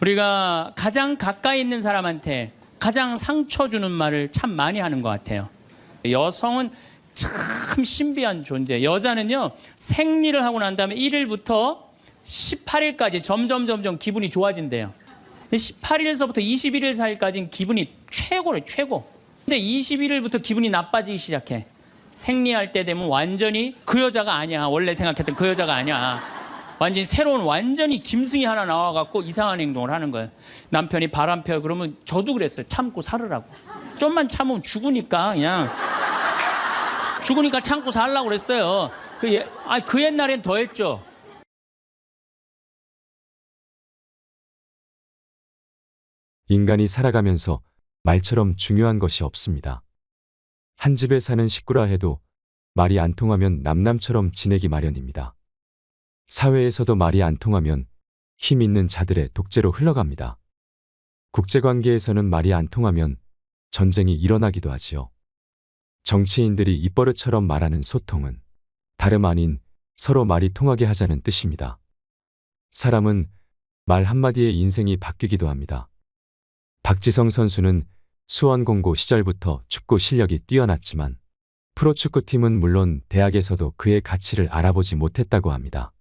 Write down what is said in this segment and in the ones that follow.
우리가 가장 가까이 있는 사람한테 가장 상처 주는 말을 참 많이 하는 것 같아요. 여성은 참 신비한 존재. 여자는요, 생리를 하고 난 다음에 1일부터 18일까지 점점 기분이 좋아진대요. 18일서부터 21일 사이까지는 기분이 최고래, 최고. 근데 21일부터 기분이 나빠지기 시작해. 생리할 때 되면 완전히 그 여자가 아니야. 원래 생각했던 그 여자가 아니야. 완전히 새로운 완전히 짐승이 하나 나와갖고 이상한 행동을 하는 거예요. 남편이 바람 펴요. 그러면 저도 그랬어요. 참고 살으라고. 좀만 참으면 죽으니까 그냥. 죽으니까 참고 살라고 그랬어요. 그 옛날엔 더 했죠. 인간이 살아가면서 말처럼 중요한 것이 없습니다. 한 집에 사는 식구라 해도 말이 안 통하면 남남처럼 지내기 마련입니다. 사회에서도 말이 안 통하면 힘 있는 자들의 독재로 흘러갑니다. 국제관계에서는 말이 안 통하면 전쟁이 일어나기도 하지요. 정치인들이 입버릇처럼 말하는 소통은 다름 아닌 서로 말이 통하게 하자는 뜻입니다. 사람은 말 한마디에 인생이 바뀌기도 합니다. 박지성 선수는 수원공고 시절부터 축구 실력이 뛰어났지만 프로축구팀은 물론 대학에서도 그의 가치를 알아보지 못했다고 합니다.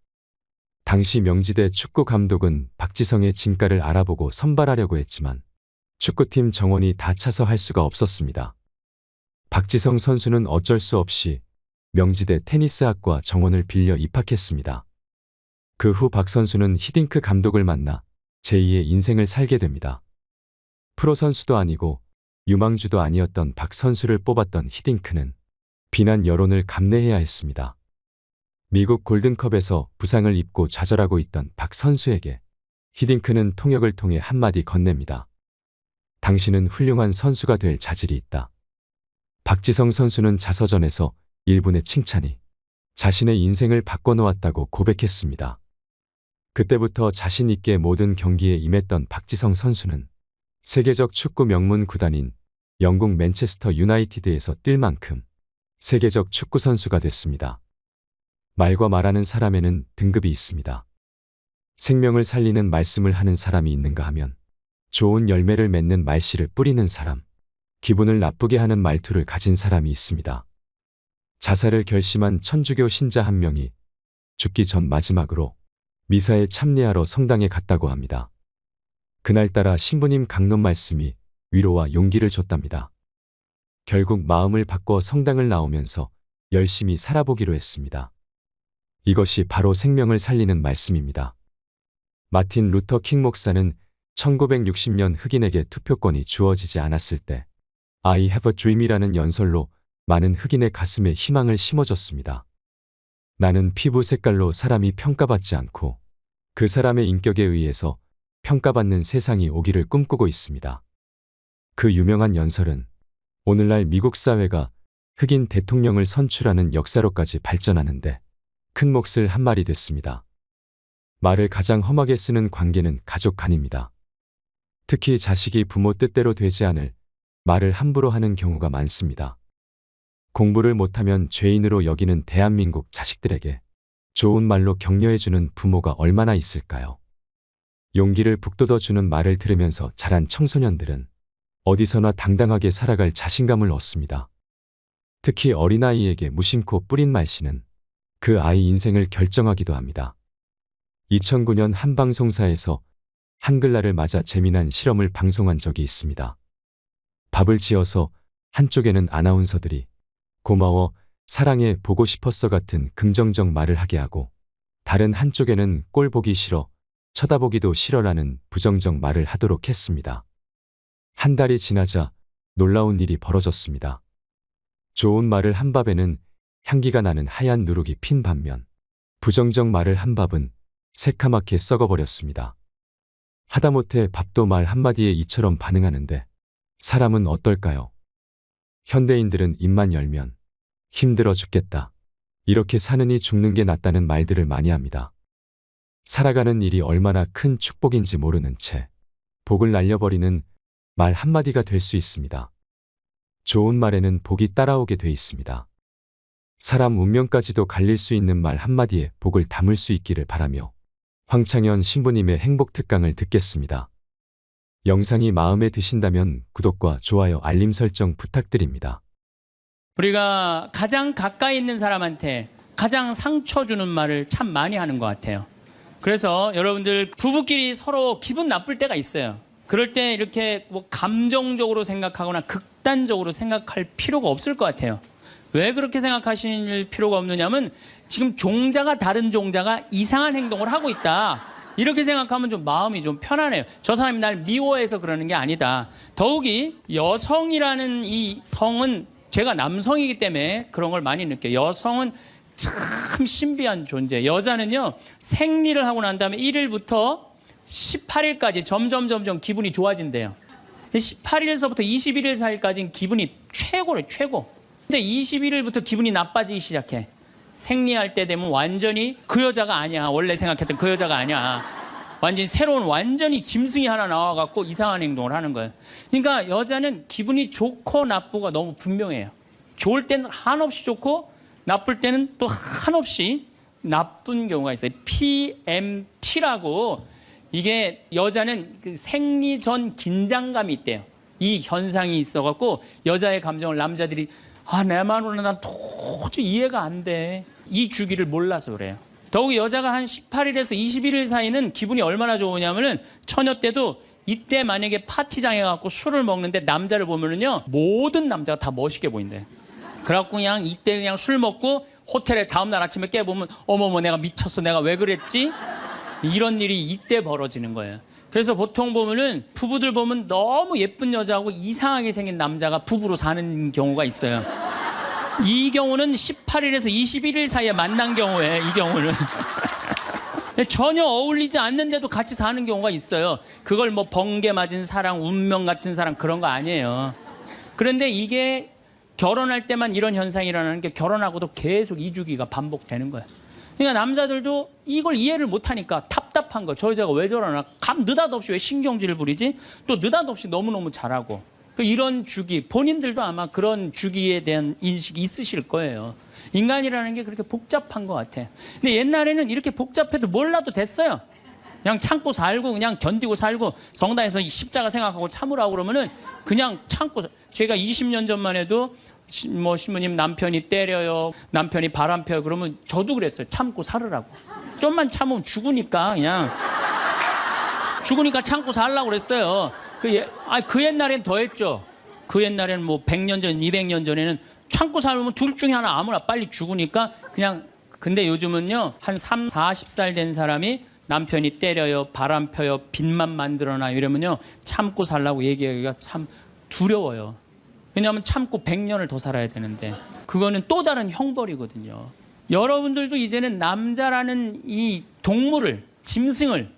당시 명지대 축구 감독은 박지성의 진가를 알아보고 선발하려고 했지만 축구팀 정원이 다 차서 할 수가 없었습니다. 박지성 선수는 어쩔 수 없이 명지대 테니스학과 정원을 빌려 입학했습니다. 그 후 박 선수는 히딩크 감독을 만나 제2의 인생을 살게 됩니다. 프로 선수도 아니고 유망주도 아니었던 박 선수를 뽑았던 히딩크는 비난 여론을 감내해야 했습니다. 미국 골든컵에서 부상을 입고 좌절하고 있던 박 선수에게 히딩크는 통역을 통해 한마디 건넵니다. 당신은 훌륭한 선수가 될 자질이 있다. 박지성 선수는 자서전에서 일분의 칭찬이 자신의 인생을 바꿔놓았다고 고백했습니다. 그때부터 자신 있게 모든 경기에 임했던 박지성 선수는 세계적 축구 명문 구단인 영국 맨체스터 유나이티드에서 뛸 만큼 세계적 축구 선수가 됐습니다. 말과 말하는 사람에는 등급이 있습니다. 생명을 살리는 말씀을 하는 사람이 있는가 하면 좋은 열매를 맺는 말씨를 뿌리는 사람, 기분을 나쁘게 하는 말투를 가진 사람이 있습니다. 자살을 결심한 천주교 신자 한 명이 죽기 전 마지막으로 미사에 참례하러 성당에 갔다고 합니다. 그날따라 신부님 강론 말씀이 위로와 용기를 줬답니다. 결국 마음을 바꿔 성당을 나오면서 열심히 살아보기로 했습니다. 이것이 바로 생명을 살리는 말씀입니다. 마틴 루터 킹 목사는 1960년 흑인에게 투표권이 주어지지 않았을 때 I have a dream이라는 연설로 많은 흑인의 가슴에 희망을 심어줬습니다. 나는 피부 색깔로 사람이 평가받지 않고 그 사람의 인격에 의해서 평가받는 세상이 오기를 꿈꾸고 있습니다. 그 유명한 연설은 오늘날 미국 사회가 흑인 대통령을 선출하는 역사로까지 발전하는데 큰 몫을 한 말이 됐습니다. 말을 가장 험하게 쓰는 관계는 가족 간입니다. 특히 자식이 부모 뜻대로 되지 않을 말을 함부로 하는 경우가 많습니다. 공부를 못하면 죄인으로 여기는 대한민국 자식들에게 좋은 말로 격려해주는 부모가 얼마나 있을까요? 용기를 북돋워주는 말을 들으면서 자란 청소년들은 어디서나 당당하게 살아갈 자신감을 얻습니다. 특히 어린아이에게 무심코 뿌린 말씨는 그 아이 인생을 결정하기도 합니다. 2009년 한 방송사에서 한글날을 맞아 재미난 실험을 방송한 적이 있습니다. 밥을 지어서 한쪽에는 아나운서들이 고마워, 사랑해, 보고 싶었어 같은 긍정적 말을 하게 하고 다른 한쪽에는 꼴 보기 싫어, 쳐다보기도 싫어라는 부정적 말을 하도록 했습니다. 한 달이 지나자 놀라운 일이 벌어졌습니다. 좋은 말을 한 밥에는 향기가 나는 하얀 누룩이 핀 반면 부정적 말을 한 밥은 새카맣게 썩어버렸습니다. 하다못해 밥도 말 한마디에 이처럼 반응하는데 사람은 어떨까요? 현대인들은 입만 열면 힘들어 죽겠다, 이렇게 사느니 죽는 게 낫다는 말들을 많이 합니다. 살아가는 일이 얼마나 큰 축복인지 모르는 채 복을 날려버리는 말 한마디가 될 수 있습니다. 좋은 말에는 복이 따라오게 돼 있습니다. 사람 운명까지도 갈릴 수 있는 말 한마디에 복을 담을 수 있기를 바라며 황창현 신부님의 행복 특강을 듣겠습니다. 영상이 마음에 드신다면 구독과 좋아요, 알림 설정 부탁드립니다. 우리가 가장 가까이 있는 사람한테 가장 상처 주는 말을 참 많이 하는 것 같아요. 그래서 여러분들 부부끼리 서로 기분 나쁠 때가 있어요. 그럴 때 이렇게 뭐 감정적으로 생각하거나 극단적으로 생각할 필요가 없을 것 같아요. 왜 그렇게 생각하실 필요가 없느냐면 지금 종자가 다른 종자가 이상한 행동을 하고 있다. 이렇게 생각하면 좀 마음이 좀 편안해요. 저 사람이 날 미워해서 그러는 게 아니다. 더욱이 여성이라는 이 성은 제가 남성이기 때문에 그런 걸 많이 느껴요. 여성은 참 신비한 존재. 여자는요, 생리를 하고 난 다음에 1일부터 18일까지 점점 기분이 좋아진대요. 18일서부터 21일 사이까지는 기분이 최고래요, 최고. 근데 21일부터 기분이 나빠지기 시작해. 생리할 때 되면 완전히 그 여자가 아니야. 원래 생각했던 그 여자가 아니야. 완전히 새로운 완전히 짐승이 하나 나와갖고 이상한 행동을 하는 거예요. 그러니까 여자는 기분이 좋고 나쁘고 너무 분명해요. 좋을 때는 한없이 좋고 나쁠 때는 또 한없이 나쁜 경우가 있어요. PMT라고 이게 여자는 그 생리 전 긴장감이 있대요. 이 현상이 있어갖고 여자의 감정을 남자들이 내 마음으로는 난 도저히 이해가 안 돼. 이 주기를 몰라서 그래요. 더욱이 여자가 한 18일에서 21일 사이는 기분이 얼마나 좋으냐면은 처녀 때도 이때 만약에 파티장에 가고 술을 먹는데 남자를 보면은요 모든 남자가 다 멋있게 보인대요. 그래갖고 그냥 이때 그냥 술 먹고 호텔에 다음날 아침에 깨보면 어머머 내가 미쳤어 내가 왜 그랬지? 이런 일이 이때 벌어지는 거예요. 그래서 보통 보면은 부부들 보면 너무 예쁜 여자하고 이상하게 생긴 남자가 부부로 사는 경우가 있어요. 이 경우는 18일에서 21일 사이에 만난 경우에 이 경우는 전혀 어울리지 않는데도 같이 사는 경우가 있어요. 그걸 뭐 번개 맞은 사랑, 운명 같은 사랑 그런 거 아니에요. 그런데 이게 결혼할 때만 이런 현상이 일어나는 게 결혼하고도 계속 이 주기가 반복되는 거예요. 그러니까 남자들도 이걸 이해를 못하니까 답답한 거. 저 여자가 왜 저러나. 느닷없이 왜 신경질을 부리지? 또 느닷없이 너무너무 잘하고. 이런 주기, 본인들도 아마 그런 주기에 대한 인식이 있으실 거예요. 인간이라는 게 그렇게 복잡한 것 같아요. 근데 옛날에는 이렇게 복잡해도 몰라도 됐어요. 그냥 참고 살고 그냥 견디고 살고 성당에서 십자가 생각하고 참으라고 그러면은 그냥 참고. 제가 20년 전만 해도 뭐 신부님 남편이 때려요, 남편이 바람 펴요 그러면 저도 그랬어요. 참고 살으라고. 좀만 참으면 죽으니까 그냥 죽으니까 참고 살라고 그랬어요. 그 옛날엔 더 했죠. 그 옛날에는 뭐 100년 전, 200년 전에는 참고 살면 둘 중에 하나 아무나 빨리 죽으니까 그냥. 근데 요즘은요 한 3, 40살 된 사람이 남편이 때려요, 바람 펴요, 빚만 만들어놔 이러면요 참고 살라고 얘기하기가 참 두려워요. 왜냐하면 참고 100년을 더 살아야 되는데 그거는 또 다른 형벌이거든요. 여러분들도 이제는 남자라는 이 동물을, 짐승을,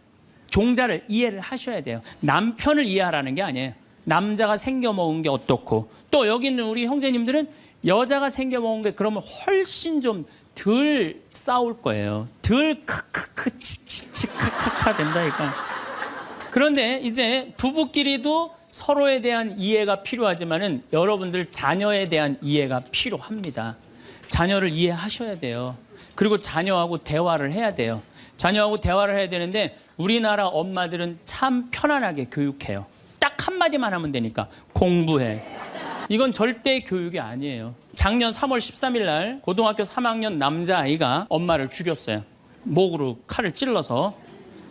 종자를 이해를 하셔야 돼요. 남편을 이해하라는 게 아니에요. 남자가 생겨먹은 게 어떻고 또 여기 있는 우리 형제님들은 여자가 생겨먹은 게 그러면 훨씬 좀 덜 싸울 거예요. 덜 크크크 치치치카카카 된다니까. 그런데 이제 부부끼리도 서로에 대한 이해가 필요하지만은 여러분들 자녀에 대한 이해가 필요합니다. 자녀를 이해하셔야 돼요. 그리고 자녀하고 대화를 해야 돼요. 자녀하고 대화를 해야 되는데 우리나라 엄마들은 참 편안하게 교육해요. 딱 한마디만 하면 되니까 공부해. 이건 절대 교육이 아니에요. 작년 3월 13일 날 고등학교 3학년 남자아이가 엄마를 죽였어요. 목으로 칼을 찔러서.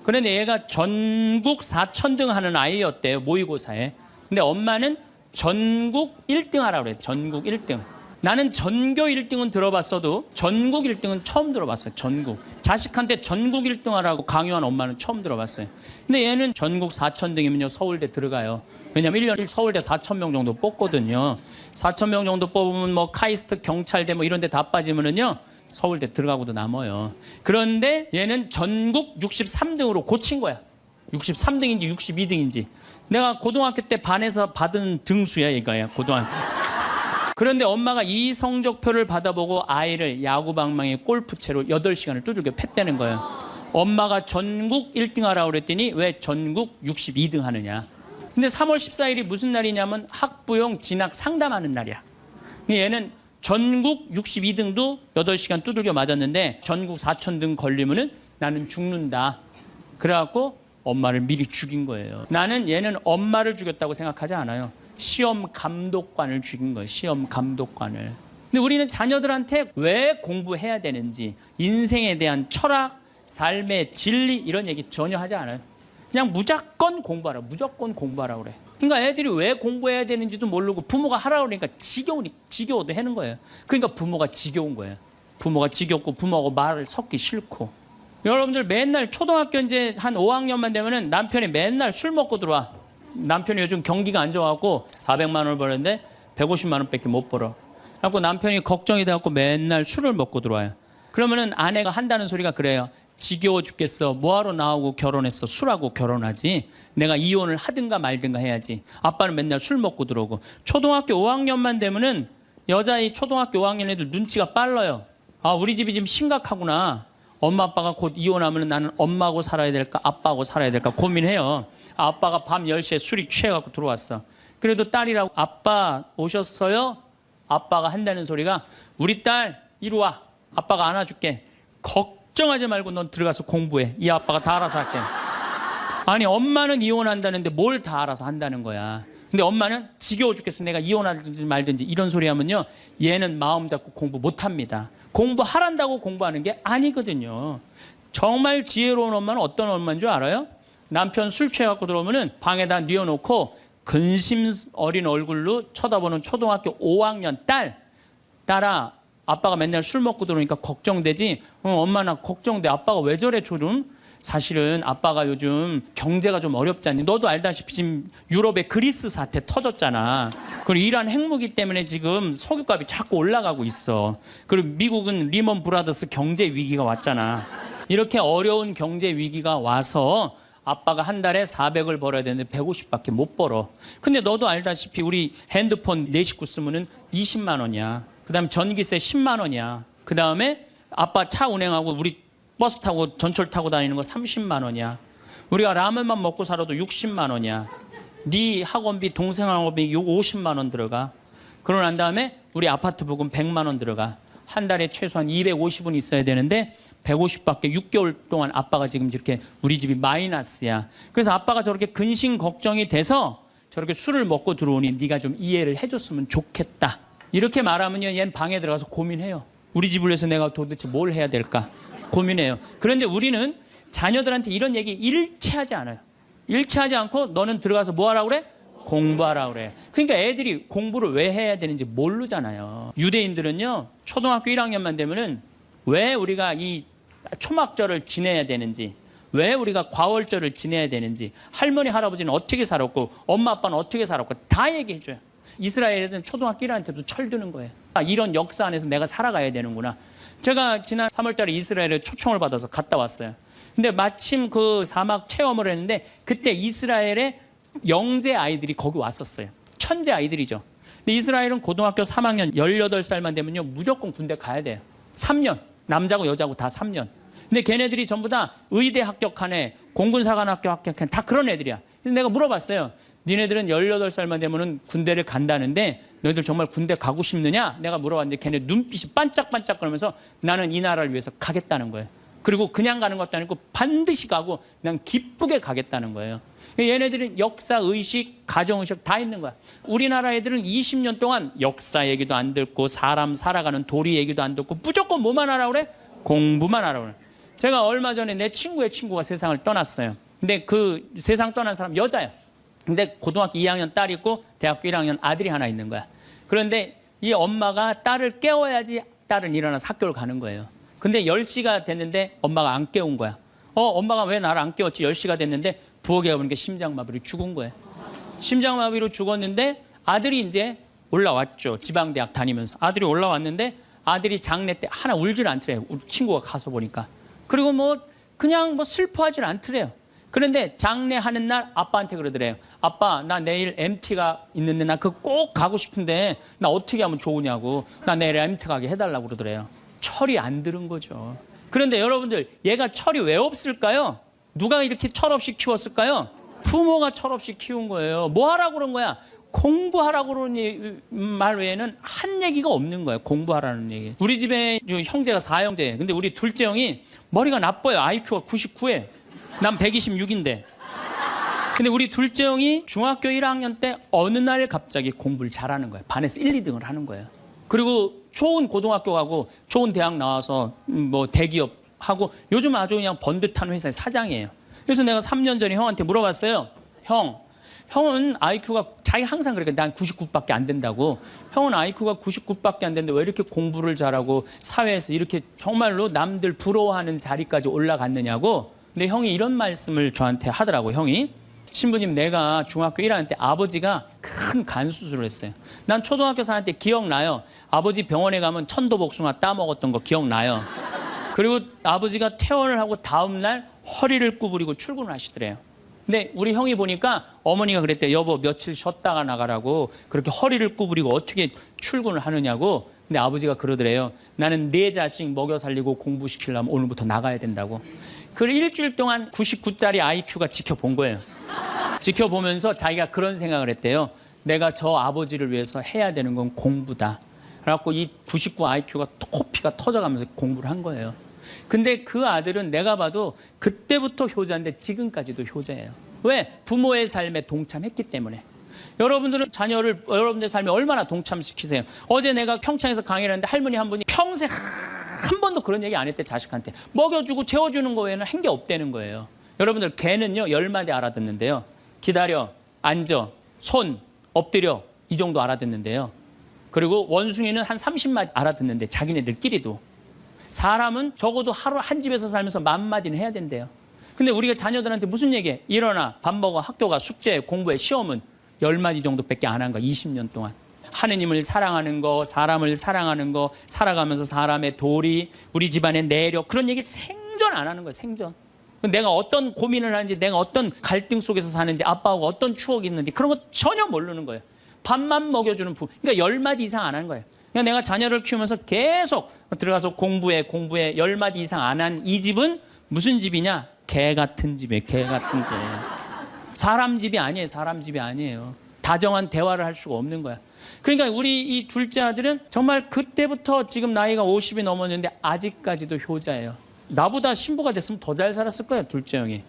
그런데 얘가 전국 4천등 하는 아이였대요. 모의고사에. 근데 엄마는 전국 1등 하라고 그래요. 전국 1등. 나는 전교 1등은 들어봤어도 전국 1등은 처음 들어봤어요. 전국. 자식한테 전국 1등 하라고 강요한 엄마는 처음 들어봤어요. 근데 얘는 전국 4천등이면요 서울대 들어가요. 왜냐면 1년 서울대 4,000명 정도 뽑거든요. 4,000명 정도 뽑으면 뭐 카이스트, 경찰대 뭐 이런 데 다 빠지면은요 서울대 들어가고도 남아요. 그런데 얘는 전국 63등으로 고친 거야. 63등인지 62등인지. 내가 고등학교 때 반에서 받은 등수야 이거야. 고등학교. 그런데 엄마가 이 성적표를 받아보고 아이를 야구방망이 골프채로 8시간을 두들겨 팼다는 거예요. 엄마가 전국 1등 하라고 그랬더니 왜 전국 62등 하느냐. 근데 3월 14일이 무슨 날이냐면 학부용 진학 상담하는 날이야. 얘는 전국 62등도 8시간 두들겨 맞았는데 전국 4,000등 걸리면은 나는 죽는다. 그래갖고 엄마를 미리 죽인 거예요. 나는 얘는 엄마를 죽였다고 생각하지 않아요. 시험 감독관을 죽인 거예요. 시험 감독관을. 근데 우리는 자녀들한테 왜 공부해야 되는지, 인생에 대한 철학, 삶의 진리 이런 얘기 전혀 하지 않아요. 그냥 무조건 공부하라. 무조건 공부하라 그래. 그러니까 애들이 왜 공부해야 되는지도 모르고 부모가 하라고 그러니까 지겨워도 하는 거예요. 그러니까 부모가 지겨운 거예요. 부모가 지겹고 부모하고 말을 섞기 싫고. 여러분들 맨날 초등학교 이제 한 5학년만 되면은 남편이 맨날 술 먹고 들어와. 남편이 요즘 경기가 안 좋아갖고 400만 원을 버는데 150만 원밖에 못 벌어. 그래갖고 남편이 걱정이 돼갖고 맨날 술을 먹고 들어와요. 그러면은 아내가 한다는 소리가 그래요. 지겨워 죽겠어. 뭐하러 나하고 결혼했어. 술하고 결혼하지. 내가 이혼을 하든가 말든가 해야지. 아빠는 맨날 술 먹고 들어오고. 초등학교 5학년만 되면은 여자의 초등학교 5학년 애들 눈치가 빨라요. 아, 우리 집이 지금 심각하구나. 엄마 아빠가 곧 이혼하면 나는 엄마하고 살아야 될까 아빠하고 살아야 될까 고민해요. 아빠가 밤 10시에 술이 취해갖고 들어왔어. 그래도 딸이라고 아빠 오셨어요? 아빠가 한다는 소리가 우리 딸 이리 와. 아빠가 안아줄게. 걱정하지 말고 넌 들어가서 공부해. 이 아빠가 다 알아서 할게. 아니 엄마는 이혼한다는데 뭘 다 알아서 한다는 거야. 근데 엄마는 지겨워 죽겠어. 내가 이혼하든지 말든지 이런 소리 하면요. 얘는 마음 잡고 공부 못합니다. 공부하란다고 공부하는 게 아니거든요. 정말 지혜로운 엄마는 어떤 엄마인 줄 알아요? 남편 술 취해갖고 들어오면은 방에다 뉘어놓고 근심 어린 얼굴로 쳐다보는 초등학교 5학년 딸아 아빠가 맨날 술 먹고 들어오니까 걱정되지? 엄마 나 걱정돼. 아빠가 왜 저래 조름? 사실은 아빠가 요즘 경제가 좀 어렵잖니. 너도 알다시피 지금 유럽에 그리스 사태 터졌잖아. 그리고 이란 핵무기 때문에 지금 석유값이 자꾸 올라가고 있어. 그리고 미국은 리먼 브라더스 경제 위기가 왔잖아. 이렇게 어려운 경제 위기가 와서 아빠가 한 달에 400을 벌어야 되는데 150밖에 못 벌어. 근데 너도 알다시피 우리 핸드폰 네 식구 쓰면은 20만 원이야. 그다음에 전기세 10만 원이야. 그다음에 아빠 차 운행하고 우리 버스 타고 전철 타고 다니는 거 30만 원이야. 우리가 라면만 먹고 살아도 60만 원이야. 네 학원비, 동생 학원비 50만 원 들어가. 그러고 난 다음에 우리 아파트 부금 100만 원 들어가. 한 달에 최소한 250은 있어야 되는데 150밖에 6개월 동안 아빠가 지금 이렇게 우리 집이 마이너스야. 그래서 아빠가 저렇게 근심 걱정이 돼서 저렇게 술을 먹고 들어오니 네가 좀 이해를 해줬으면 좋겠다. 이렇게 말하면요. 얘는 방에 들어가서 고민해요. 우리 집을 위해서 내가 도대체 뭘 해야 될까? 고민해요. 그런데 우리는 자녀들한테 이런 얘기 일체하지 않아요. 일체하지 않고 너는 들어가서 뭐 하라고 그래? 공부하라고 그래. 그러니까 애들이 공부를 왜 해야 되는지 모르잖아요. 유대인들은요. 초등학교 1학년만 되면은 왜 우리가 이 초막절을 지내야 되는지, 왜 우리가 과월절을 지내야 되는지, 할머니 할아버지는 어떻게 살았고 엄마 아빠는 어떻게 살았고 다 얘기해줘요. 이스라엘 애들은 초등학교 1학년 때도 철드는 거예요. 아, 이런 역사 안에서 내가 살아가야 되는구나. 제가 지난 3월 달에 이스라엘에 초청을 받아서 갔다 왔어요. 근데 마침 그 사막 체험을 했는데 그때 이스라엘의 영재 아이들이 거기 왔었어요. 천재 아이들이죠. 근데 이스라엘은 고등학교 3학년 18살만 되면요. 무조건 군대 가야 돼요. 3년. 남자고 여자고 다 3년. 근데 걔네들이 전부 다 의대 합격한 애, 공군사관학교 합격한 애, 다 그런 애들이야. 그래서 내가 물어봤어요. 니네들은 18살만 되면은 군대를 간다는데 너희들 정말 군대 가고 싶느냐? 내가 물어봤는데 걔네 눈빛이 반짝반짝 거리면서 나는 이 나라를 위해서 가겠다는 거예요. 그리고 그냥 가는 것도 아니고 반드시 가고 그냥 기쁘게 가겠다는 거예요. 얘네들은 역사, 의식, 가정의식 다 있는 거야. 우리나라 애들은 20년 동안 역사 얘기도 안 듣고 사람 살아가는 도리 얘기도 안 듣고 무조건 뭐만 하라고 그래? 공부만 하라고 그래. 제가 얼마 전에 내 친구의 친구가 세상을 떠났어요. 근데 그 세상 떠난 사람 여자야. 근데 고등학교 2학년 딸이 있고 대학교 1학년 아들이 하나 있는 거야. 그런데 이 엄마가 딸을 깨워야지 딸은 일어나서 학교를 가는 거예요. 근데 10시가 됐는데 엄마가 안 깨운 거야. 엄마가 왜 나를 안 깨웠지? 10시가 됐는데 부엌에 가보니까 심장마비로 죽은 거예요. 심장마비로 죽었는데 아들이 이제 올라왔죠. 지방대학 다니면서. 아들이 올라왔는데 아들이 장례 때 하나 울질 않더래요. 우리 친구가 가서 보니까. 그리고 그냥 슬퍼하질 않더래요. 그런데 장례하는 날 아빠한테 그러더래요. 아빠, 나 내일 MT가 있는데 나 그거 꼭 가고 싶은데 나 어떻게 하면 좋으냐고. 나 내일 MT 가게 해달라고 그러더래요. 철이 안 들은 거죠. 그런데 여러분들, 얘가 철이 왜 없을까요? 누가 이렇게 철없이 키웠을까요? 부모가 철없이 키운 거예요. 뭐 하라고 그런 거야? 공부하라고 그러는 말 외에는 한 얘기가 없는 거예요. 공부하라는 얘기. 우리 집에 형제가 4형제. 근데 우리 둘째 형이 머리가 나빠요. IQ가 99에. 난 126인데. 근데 우리 둘째 형이 중학교 1학년 때 어느 날 갑자기 공부를 잘하는 거예요. 반에서 1, 2등을 하는 거예요. 그리고 좋은 고등학교 가고 좋은 대학 나와서 뭐 대기업 하고 요즘 아주 그냥 번듯한 회사의 사장이에요. 그래서 내가 3년 전에 형한테 물어봤어요. 형은 IQ가 자기 항상 그러니까 난 99밖에 안 된다고. 형은 IQ가 99밖에 안 되는데 왜 이렇게 공부를 잘하고 사회에서 이렇게 정말로 남들 부러워하는 자리까지 올라갔느냐고. 근데 형이 이런 말씀을 저한테 하더라고. 형이 신부님, 내가 중학교 1학년 때 아버지가 큰 간 수술을 했어요. 난 초등학교 4학년 때 기억나요. 아버지 병원에 가면 천도복숭아 따먹었던 거 기억나요. 그리고 아버지가 퇴원을 하고 다음 날 허리를 구부리고 출근을 하시더래요. 근데 우리 형이 보니까 어머니가 그랬대요. 여보, 며칠 쉬었다가 나가라고. 그렇게 허리를 구부리고 어떻게 출근을 하느냐고. 근데 아버지가 그러더래요. 나는 내 자식 먹여 살리고 공부시키려면 오늘부터 나가야 된다고. 그 일주일 동안 99짜리 IQ가 지켜본 거예요. 지켜보면서 자기가 그런 생각을 했대요. 내가 저 아버지를 위해서 해야 되는 건 공부다. 그래갖고 이 99 IQ가 코피가 터져가면서 공부를 한 거예요. 근데 그 아들은 내가 봐도 그때부터 효자인데 지금까지도 효자예요. 왜? 부모의 삶에 동참했기 때문에. 여러분들은 자녀를 여러분들의 삶에 얼마나 동참시키세요? 어제 내가 평창에서 강의를 했는데 할머니 한 분이 평생 한 번도 그런 얘기 안 했대. 자식한테 먹여주고 재워주는 거 외에는 한 게 없다는 거예요. 여러분들 개는요 10마디 알아듣는데요. 기다려, 앉아, 손, 엎드려 이 정도 알아듣는데요. 그리고 원숭이는 한 30마디 알아듣는데 자기네들끼리도. 사람은 적어도 하루 한 집에서 살면서 10,000마디는 해야 된대요. 근데 우리가 자녀들한테 무슨 얘기해? 일어나, 밥 먹어, 학교 가, 숙제, 공부해, 시험은 10마디 정도밖에 안 한 거야. 20년 동안. 하느님을 사랑하는 거, 사람을 사랑하는 거, 살아가면서 사람의 도리, 우리 집안의 내력, 그런 얘기 생전 안 하는 거예요. 생전. 내가 어떤 고민을 하는지, 내가 어떤 갈등 속에서 사는지, 아빠하고 어떤 추억이 있는지 그런 거 전혀 모르는 거예요. 밥만 먹여주는 그러니까 10마디 이상 안 한 거예요. 그러니까 내가 자녀를 키우면서 계속 들어가서 공부해 10마디 이상 안 한 이 집은 무슨 집이냐? 개 같은 집이에요. 개 같은 집. 사람 집이 아니에요. 사람 집이 아니에요. 다정한 대화를 할 수가 없는 거야. 그러니까 우리 이 둘째 아들은 정말 그때부터 지금 나이가 50이 넘었는데 아직까지도 효자예요. 나보다 신부가 됐으면 더 잘 살았을 거예요. 둘째 형이.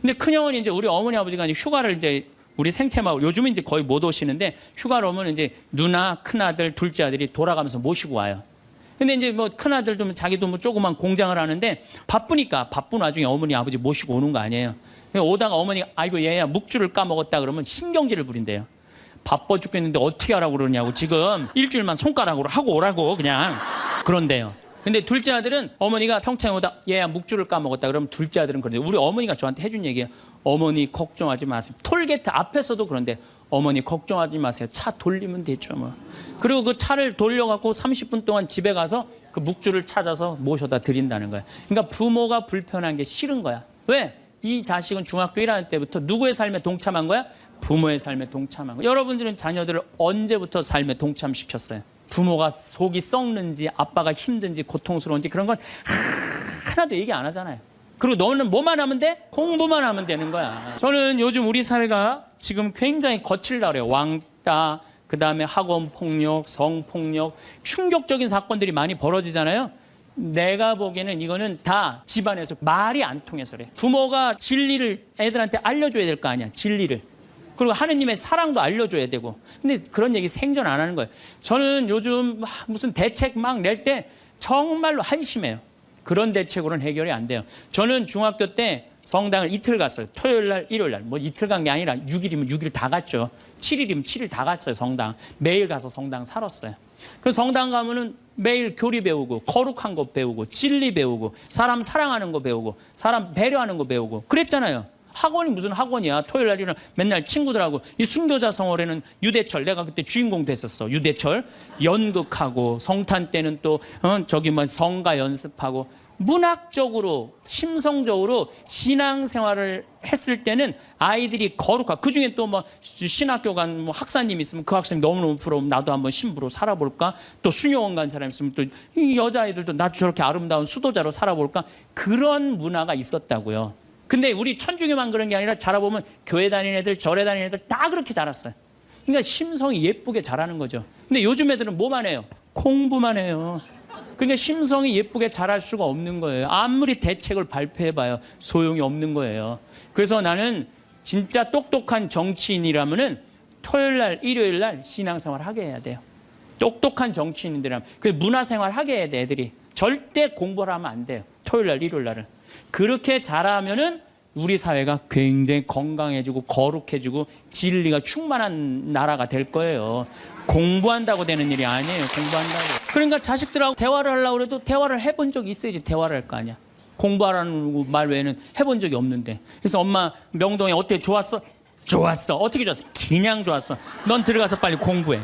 근데 큰 형은 이제 우리 어머니 아버지가 이제 휴가를 이제 우리 생태마을 요즘은 이제 거의 못 오시는데 휴가를 오면 이제 누나, 큰아들, 둘째 아들이 돌아가면서 모시고 와요. 근데 이제 뭐 큰아들도 자기도 뭐 조그만 공장을 하는데 바쁘니까 바쁜 와중에 어머니 아버지 모시고 오는 거 아니에요. 오다가 어머니가 아이고 얘야 묵주를 까먹었다 그러면 신경질을 부린대요. 바빠 죽겠는데 어떻게 하라고 그러냐고. 지금 일주일만 손가락으로 하고 오라고 그냥 그런데요. 근데 둘째 아들은 어머니가 평창에 오다 얘야 묵주를 까먹었다 그러면 둘째 아들은 그런데 우리 어머니가 저한테 해준 얘기예요. 어머니 걱정하지 마세요. 톨게이트 앞에서도 그런데 어머니 걱정하지 마세요. 차 돌리면 되죠 뭐. 그리고 그 차를 돌려갖고 30분 동안 집에 가서 그 묵주를 찾아서 모셔다 드린다는 거예요. 그러니까 부모가 불편한 게 싫은 거야. 왜? 이 자식은 중학교 1학년 때부터 누구의 삶에 동참한 거야? 부모의 삶에 동참한 거야. 여러분들은 자녀들을 언제부터 삶에 동참시켰어요? 부모가 속이 썩는지 아빠가 힘든지 고통스러운지 그런 건 하나도 얘기 안 하잖아요. 그리고 너는 뭐만 하면 돼? 공부만 하면 되는 거야. 저는 요즘 우리 사회가 지금 굉장히 거칠다 그래요. 왕따, 그다음에 학원 폭력, 성폭력, 충격적인 사건들이 많이 벌어지잖아요. 내가 보기에는 이거는 다 집안에서 말이 안 통해서 그래. 부모가 진리를 애들한테 알려줘야 될 거 아니야. 진리를. 그리고 하느님의 사랑도 알려줘야 되고. 근데 그런 얘기 생전 안 하는 거예요. 저는 요즘 무슨 대책 막 낼 때 정말로 한심해요. 그런 대책으로는 해결이 안 돼요. 저는 중학교 때 성당을 이틀 갔어요. 토요일 날, 일요일 날. 뭐 이틀 간 게 아니라 6일이면 6일 다 갔죠. 7일이면 7일 다 갔어요, 성당. 매일 가서 성당 살았어요. 그 성당 가면은 매일 교리 배우고, 거룩한 거 배우고, 진리 배우고, 사람 사랑하는 거 배우고, 사람 배려하는 거 배우고. 그랬잖아요. 학원이 무슨 학원이야. 토요일 날에는 맨날 친구들하고 이 순교자 성월에는 유대철 내가 그때 주인공 됐었어. 유대철 연극하고 성탄 때는 또 저기 뭐 성가 연습하고 문학적으로 심성적으로 신앙생활을 했을 때는 아이들이 거룩하고 그중에 또 뭐 신학교 간 뭐 학사님 있으면 그 학생이 너무너무 부러우면 나도 한번 신부로 살아볼까. 또 수녀원 간 사람 있으면 또 이 여자아이들도 나도 저렇게 아름다운 수도자로 살아볼까. 그런 문화가 있었다고요. 근데 우리 천주교만 그런 게 아니라 자라보면 교회 다니는 애들, 절에 다니는 애들 다 그렇게 자랐어요. 그러니까 심성이 예쁘게 자라는 거죠. 근데 요즘 애들은 뭐만 해요? 공부만 해요. 그러니까 심성이 예쁘게 자랄 수가 없는 거예요. 아무리 대책을 발표해봐요. 소용이 없는 거예요. 그래서 나는 진짜 똑똑한 정치인이라면은 토요일 날, 일요일 날 신앙생활 하게 해야 돼요. 똑똑한 정치인들이라면. 그 문화생활 하게 해야 돼, 애들이. 절대 공부를 하면 안 돼요. 토요일 날, 일요일 날은. 그렇게 잘하면은 우리 사회가 굉장히 건강해지고 거룩해지고 진리가 충만한 나라가 될 거예요. 공부한다고 되는 일이 아니에요. 공부한다고. 그러니까 자식들하고 대화를 하려고 해도 대화를 해본 적이 있어야지 대화를 할 거 아니야. 공부하라는 말 외에는 해본 적이 없는데. 그래서 엄마 명동에 어때? 좋았어? 좋았어. 어떻게 좋았어? 그냥 좋았어. 넌 들어가서 빨리 공부해.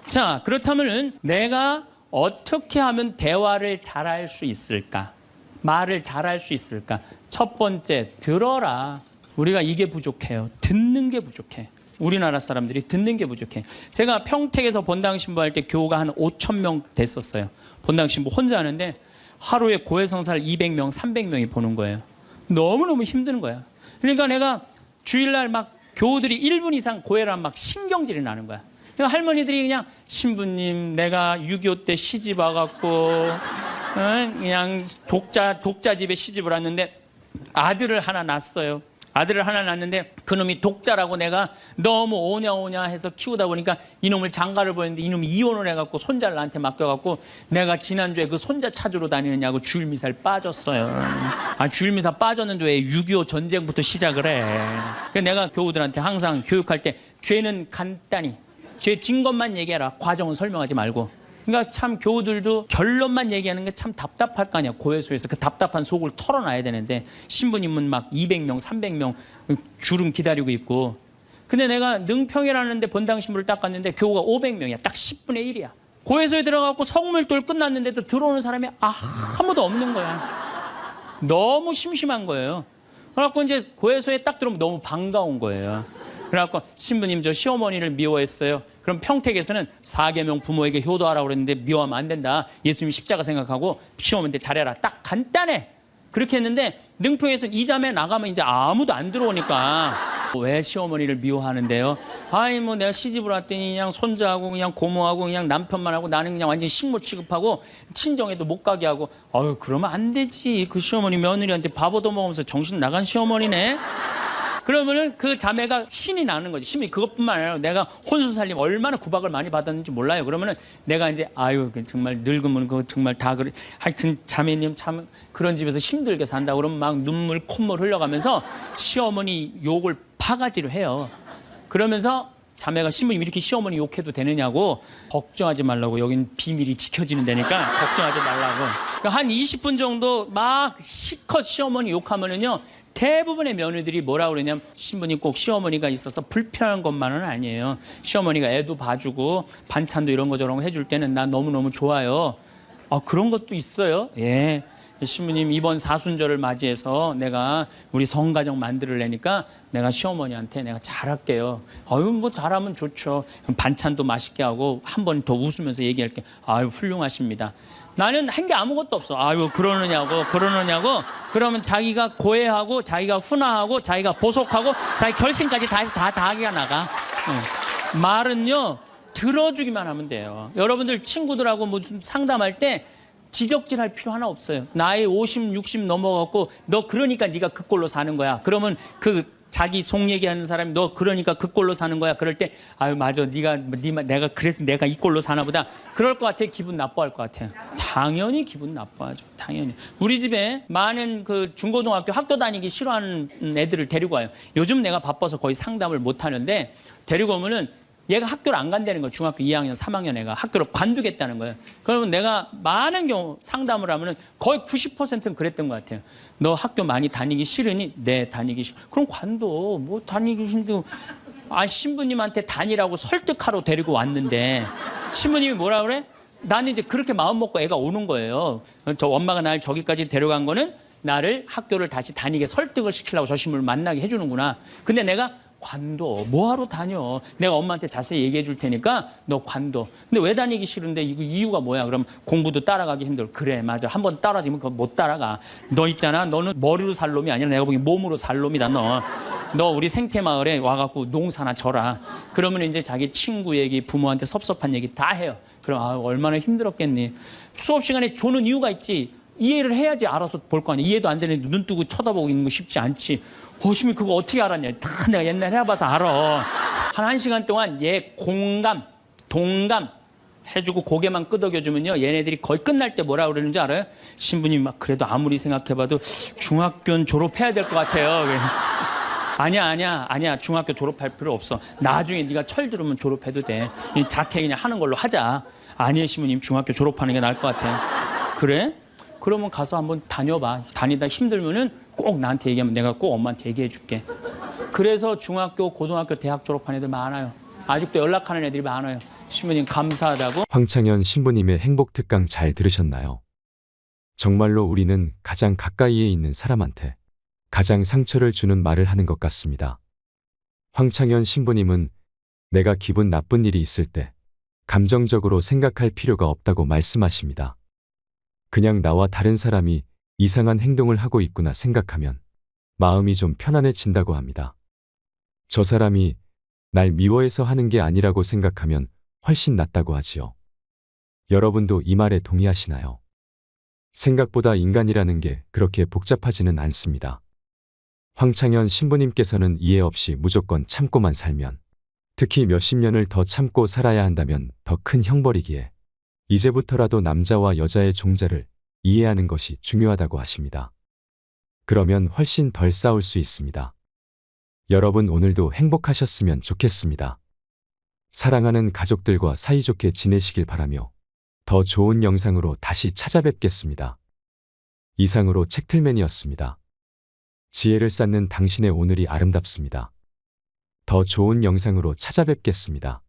자, 그렇다면 내가 어떻게 하면 대화를 잘할 수 있을까? 말을 잘할 수 있을까? 첫 번째, 들어라. 우리가 이게 부족해요. 듣는 게 부족해. 우리나라 사람들이 듣는 게 부족해. 제가 평택에서 본당 신부할 때 교우가 한 5,000명 됐었어요. 본당 신부 혼자 하는데 하루에 고해성사를 200명, 300명이 보는 거예요. 너무너무 힘든 거야. 그러니까 내가 주일날 막 교우들이 1분 이상 고해를 하면 막 신경질이 나는 거야. 그러니까 할머니들이 그냥 신부님 내가 6.25 때 시집 와갖고 그냥 독자 집에 시집을 왔는데 아들을 하나 낳았어요. 아들을 하나 낳았는데 그놈이 독자라고 내가 너무 오냐 해서 키우다 보니까 이놈을 장가를 보냈는데 이놈이 이혼을 해갖고 손자를 나한테 맡겨갖고 내가 지난주에 그 손자 찾으러 다니느냐고 주일미사를 빠졌어요. 아, 주일미사 빠졌는데 왜 6.25 전쟁부터 시작을 해. 그래서 내가 교우들한테 항상 교육할 때 죄는 간단히 죄 진 것만 얘기해라. 과정은 설명하지 말고. 그러니까 참 교우들도 결론만 얘기하는 게 참 답답할 거 아니야. 고해소에서 그 답답한 속을 털어놔야 되는데 신부님은 막 200명, 300명 줄은 기다리고 있고. 근데 내가 능평이라는 데 본당 신부를 딱 갔는데 교우가 500명이야. 딱 10분의 1이야. 고해소에 들어가고 성물돌 끝났는데도 들어오는 사람이 아무도 없는 거야. 너무 심심한 거예요. 그래갖고 이제 고해소에 딱 들어오면 너무 반가운 거예요. 그래갖고 신부님 저 시어머니를 미워했어요. 그럼 평택에서는 4계명 부모에게 효도하라고 그랬는데 미워하면 안 된다. 예수님이 십자가 생각하고 시어머니한테 잘해라. 딱 간단해. 그렇게 했는데 능평에서는 이 자매 나가면 이제 아무도 안 들어오니까 왜 시어머니를 미워하는데요? 아이 뭐 내가 시집을 왔더니 그냥 손자하고 그냥 고모하고 그냥 남편만 하고 나는 그냥 완전 식모 취급하고 친정에도 못 가게 하고 아유 그러면 안 되지. 그 시어머니 며느리한테 밥 얻어먹으면서 정신 나간 시어머니네. 그러면은 그 자매가 신이 나는 거지. 신이 그것뿐만 아니라 내가 혼수 살림 얼마나 구박을 많이 받았는지 몰라요. 그러면은 내가 이제 아유 정말 늙으면 그거 정말 다 그래. 하여튼 자매님 참 그런 집에서 힘들게 산다. 그러면 막 눈물 콧물 흘려가면서 시어머니 욕을 바가지로 해요. 그러면서 자매가 신부님 이렇게 시어머니 욕해도 되느냐고 걱정하지 말라고. 여긴 비밀이 지켜지는 데니까 걱정하지 말라고. 그러니까 한 20분 정도 막 실컷 시어머니 욕하면은요. 대부분의 며느리들이 뭐라고 그러냐면 신부님 꼭 시어머니가 있어서 불편한 것만은 아니에요. 시어머니가 애도 봐주고 반찬도 이런 거 저런 거 해줄 때는 나 너무너무 좋아요. 아 그런 것도 있어요. 예. 신부님 이번 사순절을 맞이해서 내가 우리 성가정 만들려니까 내가 시어머니한테 내가 잘할게요. 아유 뭐 잘하면 좋죠. 반찬도 맛있게 하고 한 번 더 웃으면서 얘기할게. 아유 훌륭하십니다. 나는 한 게 아무것도 없어. 아유 그러느냐고. 그러면 자기가 고해하고 자기가 훈화하고 자기가 보속하고 자기 결심까지 다 하기가 나가. 말은요 들어주기만 하면 돼요. 여러분들 친구들하고 무슨 상담할 때 지적질할 필요 하나 없어요. 나이 50, 60 넘어갔고 너 그러니까 네가 그 꼴로 사는 거야. 그러면 그 자기 속 얘기하는 사람이 너 그러니까 그 꼴로 사는 거야. 그럴 때 아유 맞아 내가 그래서 내가 이 꼴로 사나 보다. 그럴 것 같아. 기분 나빠할 것 같아요. 당연히 기분 나빠하죠. 당연히. 우리 집에 많은 그 중고등학교 학교 다니기 싫어하는 애들을 데리고 와요. 요즘 내가 바빠서 거의 상담을 못 하는데 데리고 오면은 얘가 학교를 안 간다는 거예요. 중학교 2학년, 3학년 애가 학교를 관두겠다는 거예요. 그러면 내가 많은 경우 상담을 하면은 거의 90%는 그랬던 것 같아요. 너 학교 많이 다니기 싫으니? 네, 다니기 싫어. 그럼 관둬. 뭐 다니기 힘들고. 아, 신부님한테 다니라고 설득하러 데리고 왔는데 신부님이 뭐라 그래? 나는 이제 그렇게 마음 먹고 애가 오는 거예요. 저 엄마가 날 저기까지 데려간 거는 나를 학교를 다시 다니게 설득을 시키려고 저 신부를 만나게 해주는구나. 근데 내가 관도 뭐하러 다녀? 내가 엄마한테 자세히 얘기해 줄 테니까 너 관도. 근데 왜 다니기 싫은데 이거 이유가 뭐야? 그럼 공부도 따라가기 힘들어. 그래 맞아. 한번 따라지면 그거 못 따라가. 너 있잖아. 너는 머리로 살 놈이 아니라 내가 보기엔 몸으로 살 놈이다 너. 너 우리 생태마을에 와갖고 농사나 져라. 그러면 이제 자기 친구 얘기, 부모한테 섭섭한 얘기 다 해요. 그럼 아, 얼마나 힘들었겠니. 수업 시간에 조는 이유가 있지. 이해를 해야지 알아서 볼 거 아니야. 이해도 안 되는데 눈 뜨고 쳐다보고 있는 거 쉽지 않지. 호심이 그거 어떻게 알았냐. 다 내가 옛날에 해봐서 알아. 한 1시간 동안 얘 공감, 동감 해주고 고개만 끄덕여주면요. 얘네들이 거의 끝날 때 뭐라 그러는지 알아요? 신부님 막 그래도 아무리 생각해봐도 중학교는 졸업해야 될 것 같아요. 아니야. 중학교 졸업할 필요 없어. 나중에 네가 철 들으면 졸업해도 돼. 자퇴 그냥 하는 걸로 하자. 아니에요, 신부님. 중학교 졸업하는 게 나을 것 같아. 그래? 그러면 가서 한번 다녀봐. 다니다 힘들면은 꼭 나한테 얘기하면 내가 꼭 엄마한테 얘기해 줄게. 그래서 중학교, 고등학교, 대학 졸업한 애들 많아요. 아직도 연락하는 애들이 많아요. 신부님 감사하다고. 황창현 신부님의 행복 특강 잘 들으셨나요? 정말로 우리는 가장 가까이에 있는 사람한테 가장 상처를 주는 말을 하는 것 같습니다. 황창현 신부님은 내가 기분 나쁜 일이 있을 때 감정적으로 생각할 필요가 없다고 말씀하십니다. 그냥 나와 다른 사람이 이상한 행동을 하고 있구나 생각하면 마음이 좀 편안해진다고 합니다. 저 사람이 날 미워해서 하는 게 아니라고 생각하면 훨씬 낫다고 하지요. 여러분도 이 말에 동의하시나요? 생각보다 인간이라는 게 그렇게 복잡하지는 않습니다. 황창현 신부님께서는 이해 없이 무조건 참고만 살면, 특히 몇십 년을 더 참고 살아야 한다면 더 큰 형벌이기에 이제부터라도 남자와 여자의 종자를 이해하는 것이 중요하다고 하십니다. 그러면 훨씬 덜 싸울 수 있습니다. 여러분 오늘도 행복하셨으면 좋겠습니다. 사랑하는 가족들과 사이좋게 지내시길 바라며 더 좋은 영상으로 다시 찾아뵙겠습니다. 이상으로 책틀맨이었습니다. 지혜를 쌓는 당신의 오늘이 아름답습니다. 더 좋은 영상으로 찾아뵙겠습니다.